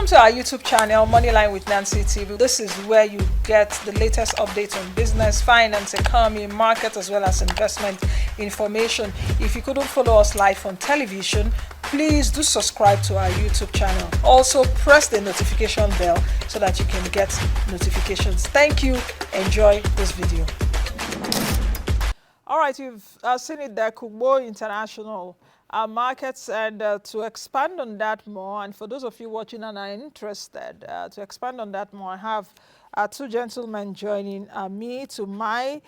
Welcome to our YouTube channel, Moneyline with Nancy TV. This is where you get the latest updates on business, finance, economy, market, as well as investment information. If you couldn't follow us live on television, please do subscribe to our YouTube channel. Also, press the notification bell so that you can get notifications. Thank you. Enjoy this video. All right, you've seen it there, Kugbo International Markets, and to expand on that more, and for those of you watching and are interested, to expand on that more, I have two gentlemen joining me. To my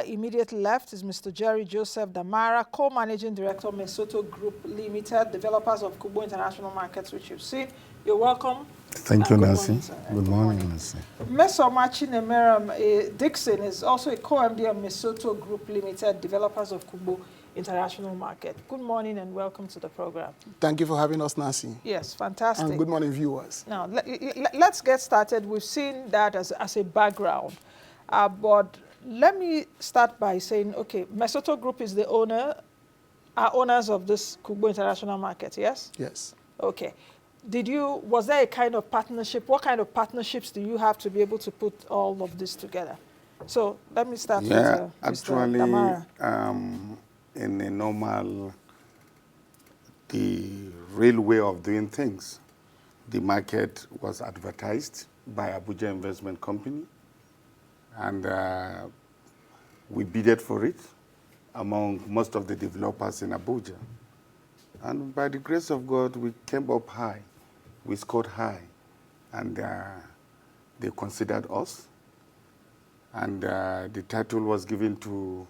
immediate left is Mr. Jerry Joseph Damara, co-managing director, Mesotho Group Limited, developers of Kugbo International Markets, which you've seen. You're welcome. Thank you, Nancy. Good morning, Nancy. Nmesoma Chinamerem Dickson is also a co-MD of Mesotho Group Limited, developers of Kugbo International Market. Good morning and welcome to the program. Thank you for having us, Nancy. Yes, fantastic. And good morning, viewers. Now, let's get started. We've seen that as a background. But let me start by saying, okay, Mesotho Group is the are owners of this Kugbo International Market, yes? Yes. Okay. Was there a kind of partnership? What kind of partnerships do you have to be able to put all of this together? So let me start with Mr. Damara. In a normal, the real way of doing things, the market was advertised by Abuja Investment Company, and we bidded for it among most of the developers in Abuja. And by the grace of God, we came up high. We scored high, and they considered us. And the title was given to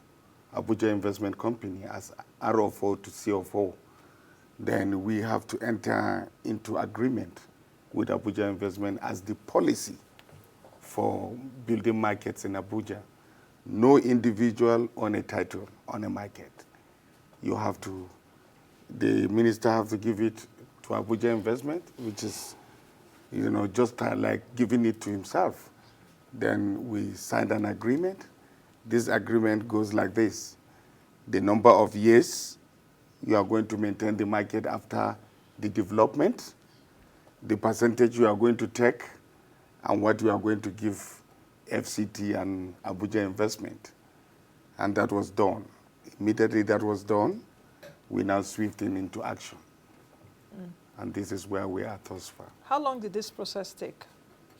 Abuja Investment Company as RO4 to CO4. Then we have to enter into agreement with Abuja Investment as the policy for building markets in Abuja. No individual on a title on a market. You have to, the minister have to give it to Abuja Investment, which is, just like giving it to himself. Then we signed an agreement. This agreement goes like this. The number of years you are going to maintain the market after the development, the percentage you are going to take, and what you are going to give FCT and Abuja Investment. And that was done. Immediately that was done, we now swift into action. And this is where we are thus far. How long did this process take?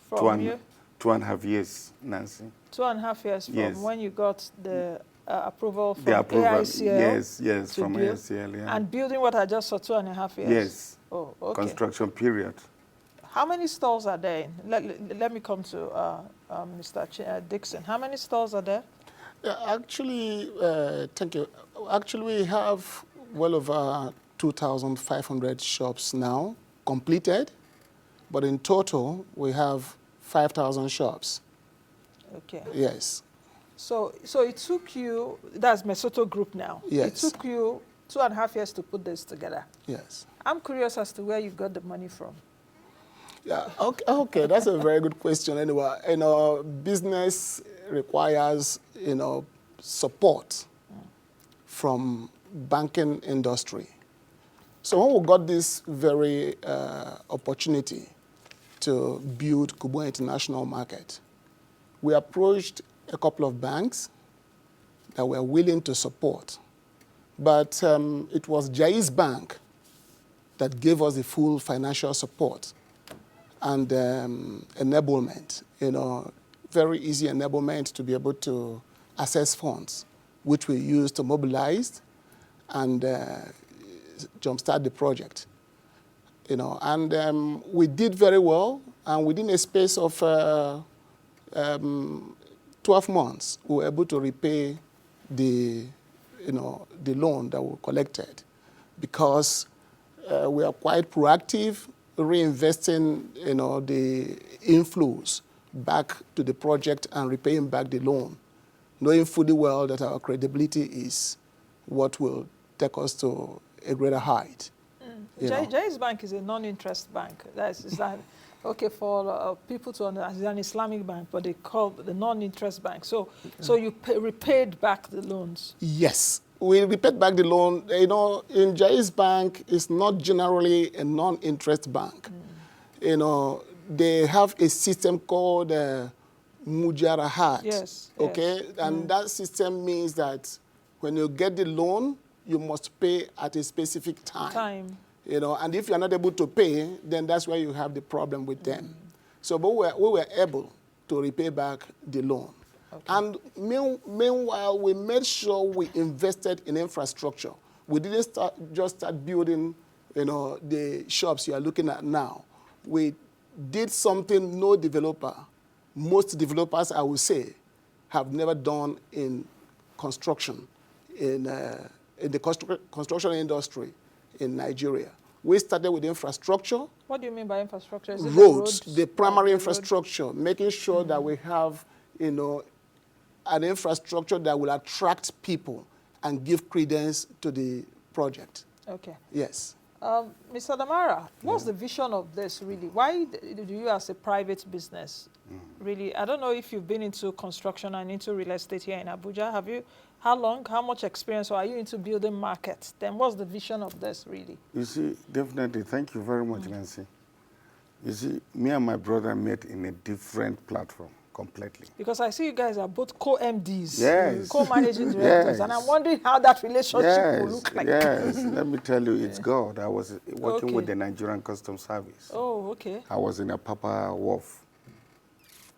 From you? 2.5 years, Nancy. 2.5 years from yes. when you got the approval from AICL? Yes, from build, AICL, yeah. And building what I just saw, 2.5 years? Yes. Oh, okay. Construction period. How many stalls are there? Let me come to Mr. Dickson. How many stalls are there? Actually, thank you. Actually, we have well over 2,500 shops now completed, but in total, we have 5,000 shops. Okay. Yes. So it took you, that's Mesotho Group now. Yes. It took you 2.5 years to put this together. Yes. I'm curious as to where you got the money from. Yeah, okay, that's a very good question anyway. Business requires, support from banking industry. So when we got this very opportunity to build Kugbo International Market, we approached a couple of banks that were willing to support. But it was Jais Bank that gave us the full financial support and enablement, very easy enablement to be able to access funds, which we used to mobilize and jumpstart the project. And we did very well, and within a space of 12 months, we were able to repay the loan that we collected, because we are quite proactive, reinvesting, the inflows back to the project and repaying back the loan, knowing fully well that our credibility is what will take us to a greater height. Jais Bank is a non-interest bank. Is that okay for people to understand? It's an Islamic bank, but they call it the non-interest bank. So you repaid back the loans? Yes. We repaid back the loan. In Jais Bank, it's not generally a non-interest bank. they have a system called Mujarahat. Yes. Okay, yes. and that system means that when you get the loan, you must pay at a specific time. And if you're not able to pay, then that's where you have the problem with them. So, but we were able to repay back the loan. Okay. And meanwhile, we made sure we invested in infrastructure. We didn't just start building, the shops you are looking at now. We did something no developer, most developers, I would say, have never done in construction, in the construction industry in Nigeria. We started with infrastructure. What do you mean by infrastructure? Is it roads, the the primary infrastructure, making sure that we have, an infrastructure that will attract people and give credence to the project. Okay. Yes. Mr. Damara, what's the vision of this really? Why do you as a private business really, I don't know if you've been into construction and into real estate here in Abuja. Have you, how long, how much experience, or are you into building markets? Then what's the vision of this really? You see, definitely, thank you very much, Nancy. You see, me and my brother met in a different platform completely. Because I see you guys are both co-MDs, Yes. co-managing directors, and I'm wondering how that relationship will look like. Yes, let me tell you, it's God. I was working with the Nigerian Customs Service. Oh, okay. I was in a Papa Wharf,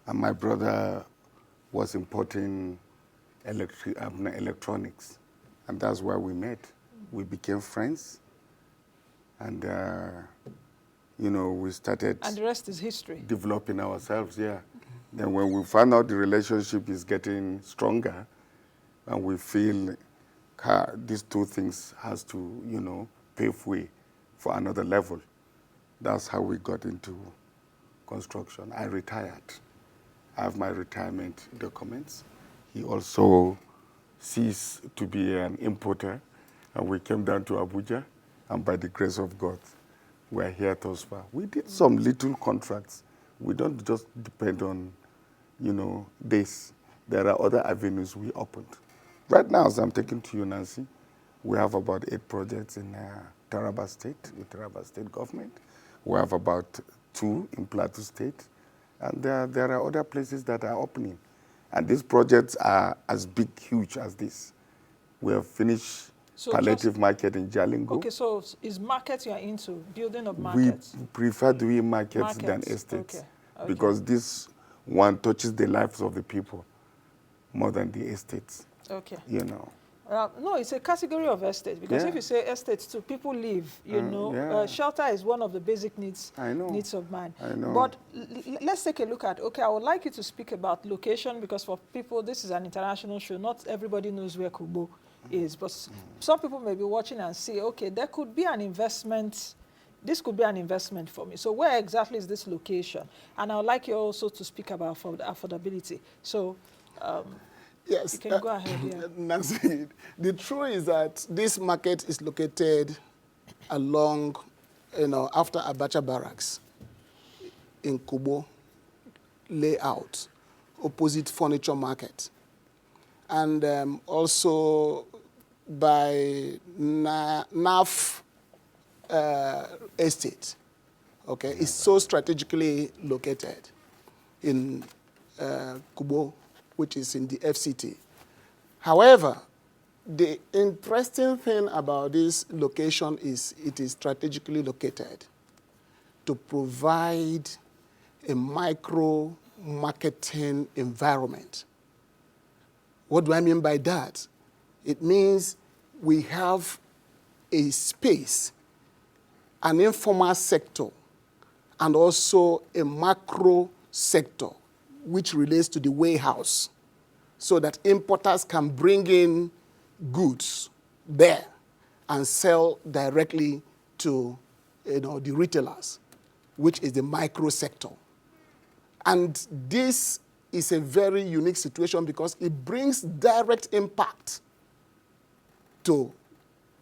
and my brother was importing electronics, and that's where we met. We became friends, and we started. And the rest is history. Developing ourselves, yeah. Then when we found out the relationship is getting stronger, and we feel these two things has to, pave way for another level. That's how we got into construction. I retired. I have my retirement documents. He also ceased to be an importer, and we came down to Abuja, and by the grace of God, we're here thus far. We did some little contracts. We don't just depend on, this. There are other avenues we opened. Right now, as I'm talking to you, Nancy, we have about 8 projects in Taraba State, with Taraba State government. We have about 2 in Plateau State. And there are other places that are opening. And these projects are as big, huge as this. We have finished palliative market in Jalingo. Okay, so is market you are into, building of markets? We prefer doing markets than estates. Okay. Because this one touches the lives of the people more than the estates. Okay. No, it's a category of estate, because if you say estates too, people live, shelter is one of the basic needs of man. I know. But let's take a look at, I would like you to speak about location, because for people, this is an international show. Not everybody knows where Kugbo is, but some people may be watching and say, okay, there could be an investment. This could be an investment for me. So where exactly is this location? And I would like you also to speak about affordability. So yes, you can go ahead. Yeah. Nancy, the truth is that this market is located along, after Abacha Barracks in Kugbo layout, opposite Furniture Market. And also by NAF estate. Okay, it's so strategically located in Kugbo, which is in the FCT. However, the interesting thing about this location is it is strategically located to provide a micro marketing environment. What do I mean by that? It means we have a space, an informal sector, and also a macro sector, which relates to the warehouse, so that importers can bring in goods there and sell directly to the retailers, which is the micro sector. And this is a very unique situation because it brings direct impact to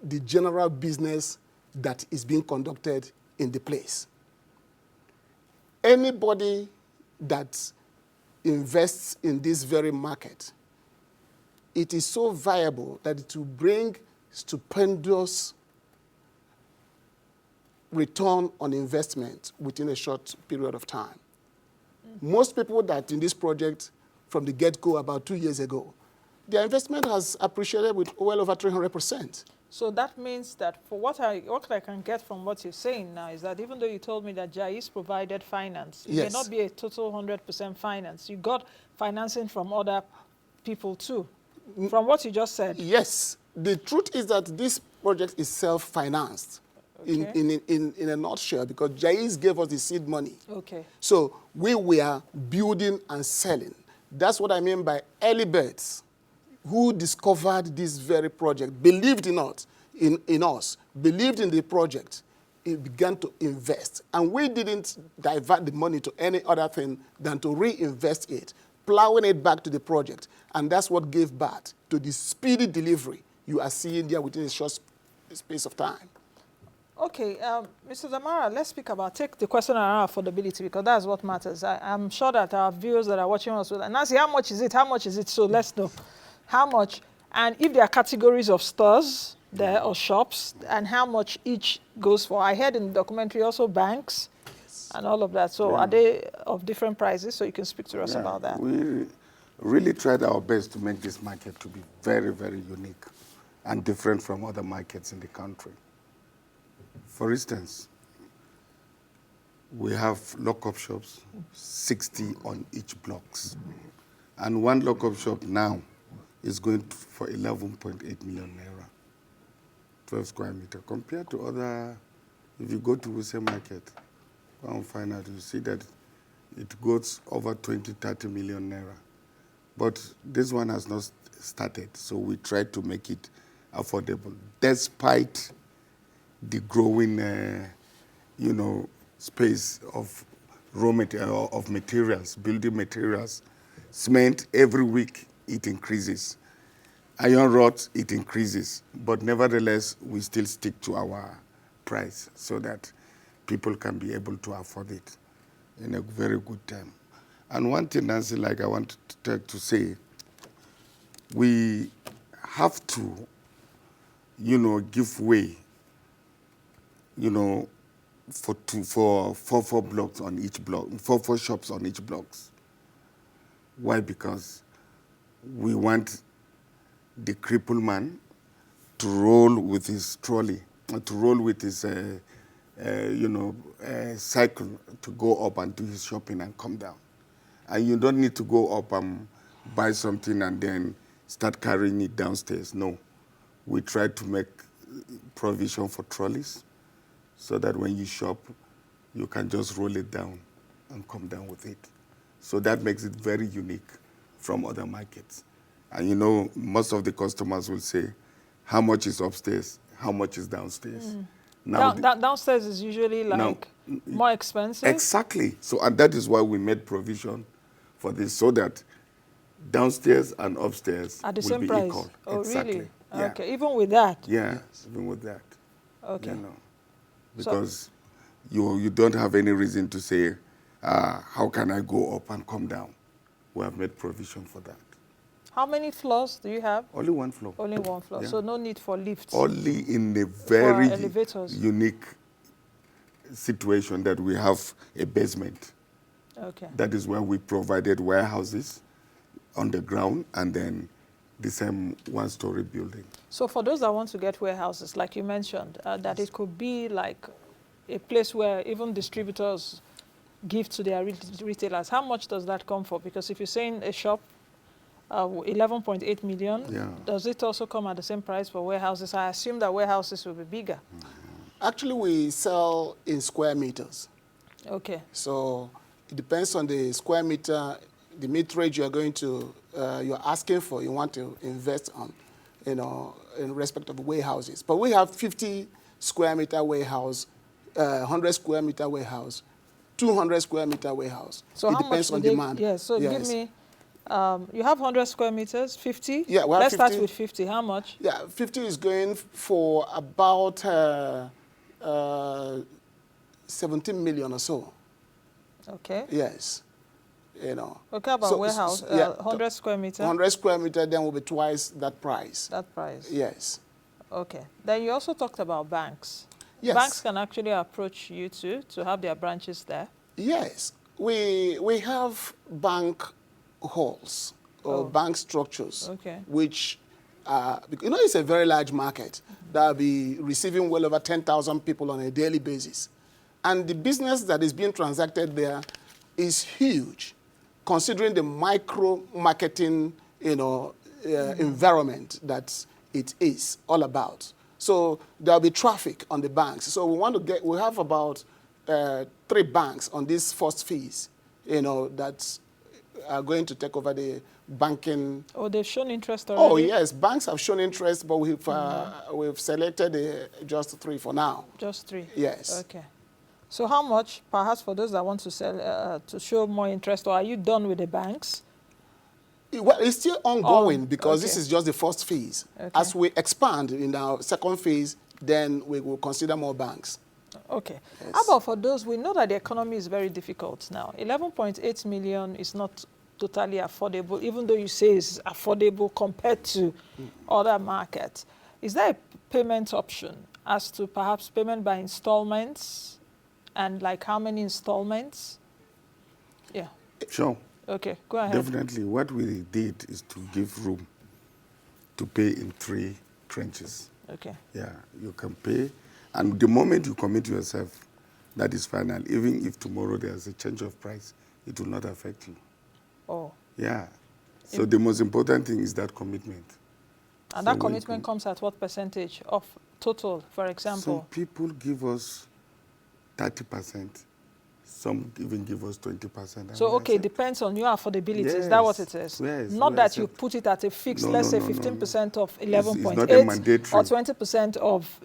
the general business that is being conducted in the place. Anybody that invests in this very market, it is so viable that it will bring stupendous return on investment within a short period of time. Most people that in this project from the get-go about 2 years ago, their investment has appreciated with well over 300%. So that means that for what I can get from what you're saying now is that even though you told me that Jais provided finance, it may not be a total 100% finance. You got financing from other people too, from what you just said. Yes. The truth is that this project is self-financed in a nutshell because Jais gave us the seed money. Okay. So we were building and selling. That's what I mean by early birds who discovered this very project, believed in us, believed in the project, it began to invest. And we didn't divert the money to any other thing than to reinvest it, plowing it back to the project. And that's what gave birth to the speedy delivery you are seeing there within a short space of time. Okay, Mr. Damara, let's take the question around affordability because that's what matters. I'm sure that our viewers that are watching us will, Nancy, how much is it? How much is it? So let's know how much, and if there are categories of stores there or shops, and how much each goes for. I heard in the documentary also banks and all of that. So are they of different prices? So you can speak to us about that. We really tried our best to make this market to be very, very unique and different from other markets in the country. For instance, we have lock-up shops, 60 on each blocks. And one lock-up shop now is going for 11.8 million naira, 12 square meter. Compared to other, if you go to Wuse Market, go and find out, you see that it goes over 20, 30 million naira. But this one has not started, so we try to make it affordable, despite the growing, space of raw material, of materials, building materials. Cement, every week it increases. Iron rods, it increases. But nevertheless, we still stick to our price so that people can be able to afford it in a very good time. And one thing, Nancy, like I wanted to say, we have to, give way, for four blocks on each block, four shops on each blocks. Why? Because we want the crippled man to roll with his trolley, to roll with his, cycle to go up and do his shopping and come down. And you don't need to go up and buy something and then start carrying it downstairs. No. We try to make provision for trolleys so that when you shop, you can just roll it down and come down with it. So that makes it very unique from other markets. And most of the customers will say, how much is upstairs, how much is downstairs? Now downstairs is usually more expensive? Exactly. So, and that is why we made provision for this, so that downstairs and upstairs at the will same be price. equal. Oh, exactly. Really? Yeah. Okay, even with that? Yeah, even with that. Okay. Because you don't have any reason to say, how can I go up and come down? We have made provision for that. How many floors do you have? Only one floor. Only one floor, Yeah. so no need for lifts? Only in a very elevators. unique situation that we have a basement. Okay. That is where we provided warehouses on the ground and then the same one-story building. So for those that want to get warehouses, like you mentioned, that it could be like a place where even distributors give to their retailers, how much does that come for? Because if you're saying a shop, 11.8 million, does it also come at the same price for warehouses? I assume that warehouses will be bigger. Actually, we sell in square meters. Okay. So it depends on the square meter, the meterage you are going to, you're asking for, you want to invest on, in respect of warehouses. But we have 50 square meter warehouse, 100 square meter warehouse, 200 square meter warehouse. So it depends on demand. Yes, so give me, you have 100 square meters, 50? Yeah, we have Let's 50. start with 50. How much? Yeah, 50 is going for about 17 million or so. Okay. Yes. Okay, about warehouse, 100 square meter? 100 square meter, then will be twice that price. That price? Yes. Okay. Then you also talked about banks. Yes. Banks can actually approach you too to have their branches there. Yes, we have bank halls or bank structures, Okay. which, it's a very large market that will be receiving well over 10,000 people on a daily basis. And the business that is being transacted there is huge, considering the micro marketing, environment that it is all about. So there'll be traffic on the banks. So we have about 3 banks on these first fees, that are going to take over the banking. Oh, they've shown interest already? Oh, yes, banks have shown interest, but we've selected just 3 for now. Just 3? Yes. Okay. So how much, perhaps for those that want to sell, to show more interest, or are you done with the banks? Well, it's still ongoing because okay. this is just the first phase. Okay. As we expand in our second phase, then we will consider more banks. Okay. Yes. How about for those, we know that the economy is very difficult now. 11.8 million is not totally affordable, even though you say it's affordable compared to other markets. Is there a payment option as to perhaps payment by installments, and like how many installments? Yeah. Sure. Okay, go ahead. Definitely. What we did is to give room to pay in 3 tranches. Okay. Yeah, you can pay. And the moment you commit yourself, that is final. Even if tomorrow there's a change of price, it will not affect you. Oh. Yeah. So the most important thing is that commitment. And So that commitment comes at what percentage of total, for example? Some people give us 30%. Some even give us 20%. So, okay, it depends on your affordability. Is that what it is? Yes. Not that you put it at a fixed, No, let's no, say no, 15% of It's not a 11.8 mandatory. or 20% of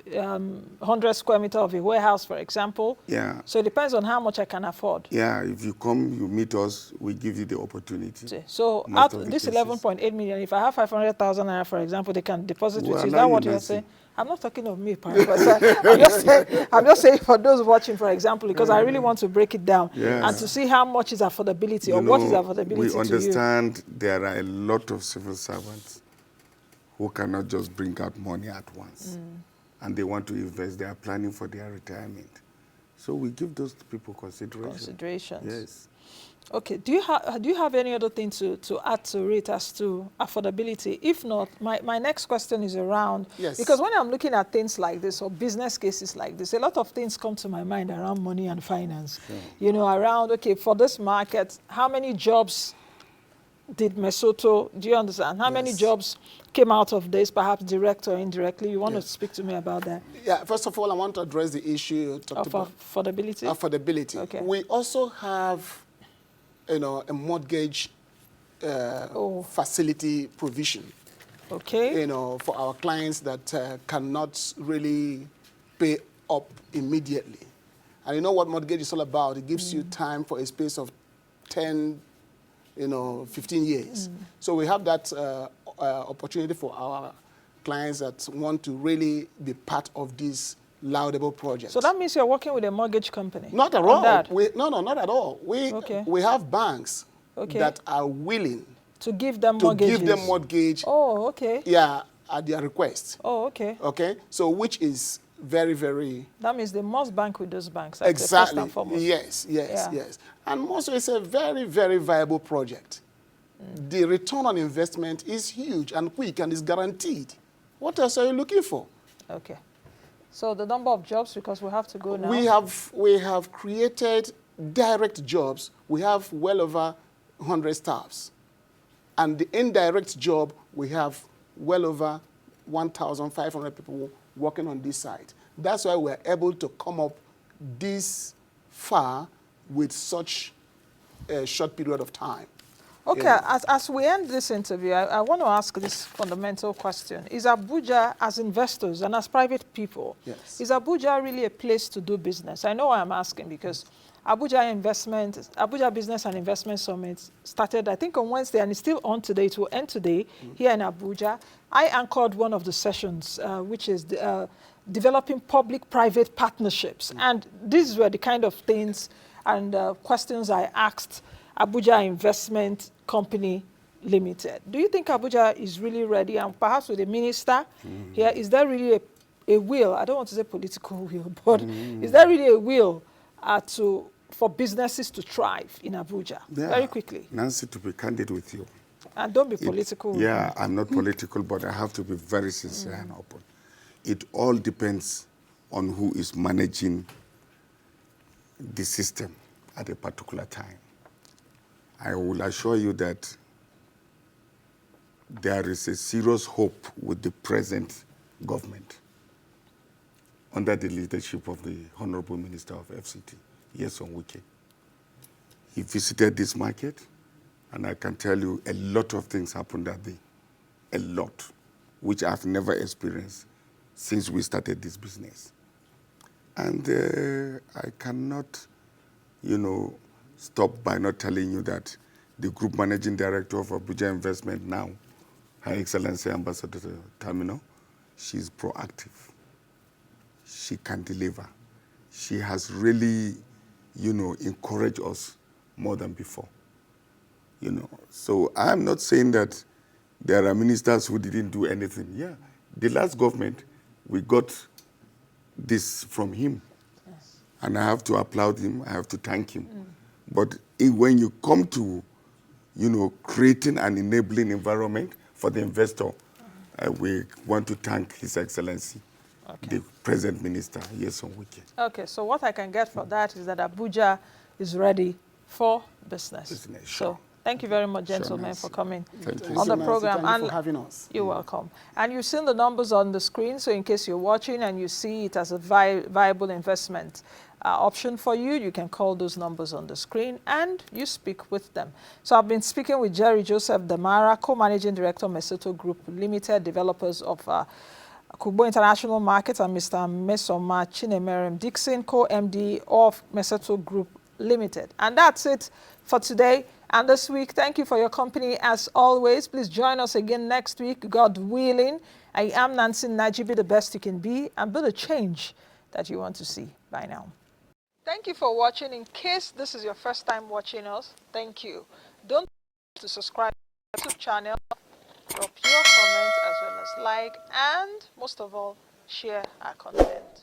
100 square meter of a warehouse, for example. Yeah. So it depends on how much I can afford. Yeah, if you come, you meet us, we give you the opportunity. So Most out of the this cases. 11.8 million, if I have 500,000 naira, for example, they can deposit with We'll you. Is allow that what you you're mercy. saying? I'm not talking of me, I'm just saying for those watching, for example, because I really want to break it down Yes. and to see how much is affordability You or what is know, affordability we to you. understand there are a lot of civil servants who cannot just bring out money at once. And they want to invest, they are planning for their retirement. So we give those people Considerations. Yes. Okay, do you have any other thing to add to it as to affordability? If not, my next question is around, Yes. because when I'm looking at things like this or business cases like this, a lot of things come to my mind around money and finance. Sure. Around, okay, for this market, how many jobs did Mesotho, do you understand? How many Yes. jobs came out of this, perhaps direct or indirectly? You want to speak to me about that? Yeah, first of all, I want to address the issue you talked Of about. affordability? Affordability. Okay. We also have, a mortgage facility provision. Okay. For our clients that cannot really pay up immediately. And you know what mortgage is all about? It gives you time for a space of 10, 15 years. So we have that opportunity for our clients that want to really be part of this laudable project. So that means you're working with a mortgage company? Not at on all. that? No, not at all. We have banks that are willing to give them to mortgages. give them mortgage. Oh, okay. Yeah, at their request. Oh, okay. Okay, so which is very, very. That means they must bank with those banks. That's Exactly. First and foremost. Yes. Yeah. And also, it's a very, very viable project. The return on investment is huge and quick and is guaranteed. What else are you looking for? Okay. So the number of jobs, because we have to go now. We have created direct jobs. We have well over 100 staffs. And the indirect job, we have well over 1,500 people working on this site. That's why we're able to come up this far with such a short period of time. Okay, Yeah. as we end this interview, I want to ask this fundamental question. Is Abuja, as investors and as private people, Yes. is Abuja really a place to do business? I know why I'm asking, because Abuja Business and Investment Summit started, I think, on Wednesday, and it's still on today. It will end today here in Abuja. I anchored one of the sessions, which is developing public-private partnerships. And these were the kind of things and questions I asked Abuja Investment Company Limited. Do you think Abuja is really ready? And perhaps with the minister here, is there really a will, I don't want to say political will, but is there really a will for businesses to thrive in Abuja? Yeah. Very quickly. Nancy, to be candid with you. And don't be political. Yeah, I'm not political, but I have to be very sincere and open. It all depends on who is managing the system at a particular time. I will assure you that there is a serious hope with the present government under the leadership of the Honorable Minister of FCT, Nyesom Wike. He visited this market, and I can tell you a lot of things happened that day. A lot, which I've never experienced since we started this business. And I cannot, stop by not telling you that the Group Managing Director of Abuja Investment now, Her Excellency Ambassador Terminal, she's proactive. She can deliver. She has really, encouraged us more than before. So I'm not saying that there are ministers who didn't do anything. Yeah, the last government, we got this from him. Yes. And I have to applaud him, I have to thank him. But when you come to, creating an enabling environment for the investor, we want to thank His Excellency, the present minister, Nyesom Wike. Okay, so what I can get for that is that Abuja is ready for business. Sure. So thank you very much, gentlemen, for coming Thank on the program. Thank you for having us. You're welcome. And you've seen the numbers on the screen, so in case you're watching and you see it as a viable investment option for you, you can call those numbers on the screen and you speak with them. So I've been speaking with Jerry Joseph Damara, Co-Managing Director, Mesotho Group Limited, developers of Kugbo International Market, and Mr. Nmesoma Chinamerem Dickson, Co-MD of Mesotho Group Limited. And that's it for today and this week. Thank you for your company as always. Please join us again next week, God willing. I am Nancy Naji. Be the best you can be and be the change that you want to see. Bye now. Thank you for watching. In case this is your first time watching us, thank you. Don't forget to subscribe to the channel, drop your comment as well as like, and most of all, share our content.